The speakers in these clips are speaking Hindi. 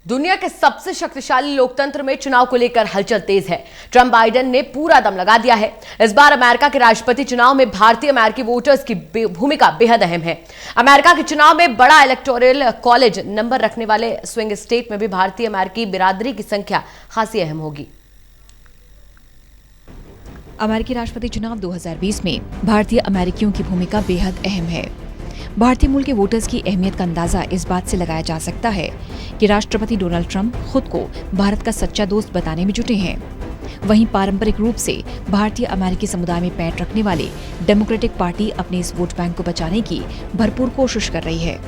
दुनिया के सबसे शक्तिशाली लोकतंत्र में चुनाव को लेकर हलचल तेज है। ट्रंप बाइडेन ने पूरा दम लगा दिया है। इस बार अमेरिका के राष्ट्रपति चुनाव में भारतीय अमेरिकी वोटर्स की भूमिका बेहद अहम है। अमेरिका के चुनाव में बड़ा इलेक्टोरल कॉलेज नंबर रखने वाले स्विंग स्टेट में भी भारतीय अमेरिकी बिरादरी की संख्या खासी अहम होगी। अमेरिकी राष्ट्रपति चुनाव 2020 में भारतीय अमेरिकियों की भूमिका बेहद अहम है। भारतीय मूल के वोटर्स की अहमियत का अंदाजा इस बात से लगाया जा सकता है कि राष्ट्रपति डोनाल्ड ट्रंप खुद को भारत का सच्चा दोस्त बताने में जुटे हैं। वहीं पारंपरिक रूप से भारतीय अमेरिकी समुदाय में पैठ रखने वाले डेमोक्रेटिक पार्टी अपने इस वोट बैंक को बचाने की भरपूर कोशिश कर रही है।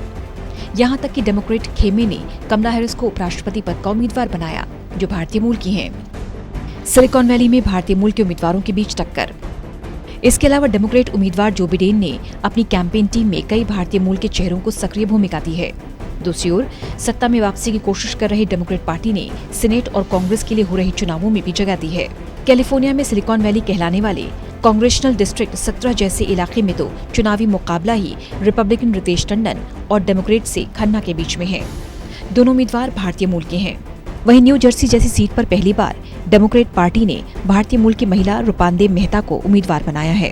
यहाँ तक कि डेमोक्रेट खेमे ने कमला हैरिस को उपराष्ट्रपति पद का उम्मीदवार बनाया, जो भारतीय मूल की हैं। सिलिकॉन वैली में भारतीय मूल के उम्मीदवारों के बीच टक्कर। इसके अलावा डेमोक्रेट उम्मीदवार जो बिडेन ने अपनी कैंपेन टीम में कई भारतीय मूल के चेहरों को सक्रिय भूमिका दी है। दूसरी ओर सत्ता में वापसी की कोशिश कर रही डेमोक्रेट पार्टी ने सीनेट और कांग्रेस के लिए हो रही चुनावों में भी जगह दी है। कैलिफोर्निया में सिलिकॉन वैली कहलाने वाले कांग्रेशनल डिस्ट्रिक्ट 17 जैसे इलाके में तो चुनावी मुकाबला ही रिपब्लिकन रितेश टंडन और डेमोक्रेट से खन्ना के बीच में है। दोनों उम्मीदवार भारतीय मूल के हैं। वहीं न्यू जर्सी जैसी सीट पर पहली बार डेमोक्रेट पार्टी ने भारतीय मूल की महिला रूपांदेव मेहता को उम्मीदवार बनाया है।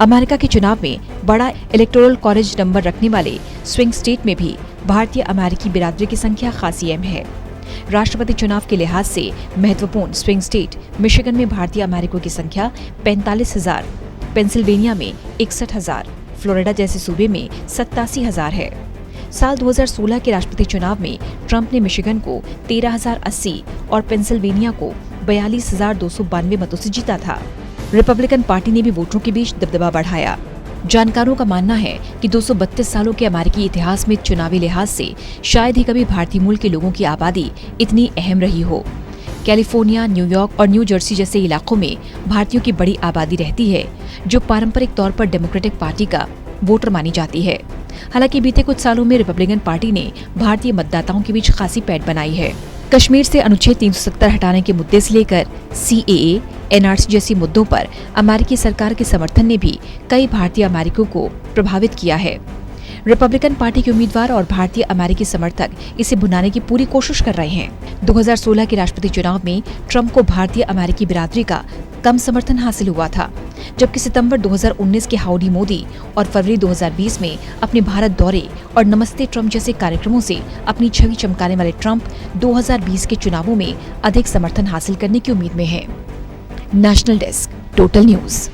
अमेरिका के चुनाव में बड़ा इलेक्टोरल कॉलेज नंबर रखने वाले स्विंग स्टेट में भी भारतीय अमेरिकी बिरादरी की संख्या खासी अहम है। राष्ट्रपति चुनाव के लिहाज से महत्वपूर्ण स्विंग स्टेट मिशिगन में भारतीय अमेरिकियों की संख्या 45,000, पेंसिल्वेनिया में 61,000, फ्लोरिडा जैसे सूबे में 87,000 है। साल 2016 के राष्ट्रपति चुनाव में ट्रंप ने मिशिगन को 13,080 और पेंसिल्वेनिया को 42,292 मतों से जीता था। रिपब्लिकन पार्टी ने भी वोटरों के बीच दबदबा बढ़ाया। जानकारों का मानना है कि 232 सालों के अमेरिकी इतिहास में चुनावी लिहाज से शायद ही कभी भारतीय मूल के लोगों की आबादी इतनी अहम रही हो। कैलिफोर्निया, न्यूयॉर्क और न्यू जर्सी जैसे इलाकों में भारतीयों की बड़ी आबादी रहती है, जो पारंपरिक तौर पर डेमोक्रेटिक पार्टी का वोटर मानी जाती है। हालांकि बीते कुछ सालों में रिपब्लिकन पार्टी ने भारतीय मतदाताओं के बीच खासी पैठ बनाई है। कश्मीर से अनुच्छेद 370 हटाने के मुद्दे से लेकर CAA, NRC जैसी मुद्दों पर अमेरिकी सरकार के समर्थन ने भी कई भारतीय अमेरिकियों को प्रभावित किया है। रिपब्लिकन पार्टी के उम्मीदवार और भारतीय अमेरिकी समर्थक इसे भुनाने की पूरी कोशिश कर रहे हैं। 2016 के राष्ट्रपति चुनाव में ट्रंप को भारतीय अमेरिकी बिरादरी का कम समर्थन हासिल हुआ था, जबकि सितंबर 2019 के हाउडी मोदी और फरवरी 2020 में अपने भारत दौरे और नमस्ते ट्रंप जैसे कार्यक्रमों से अपनी छवि चमकाने वाले ट्रंप 2020 के चुनावों में अधिक समर्थन हासिल करने की उम्मीद में हैं। National desk, total news.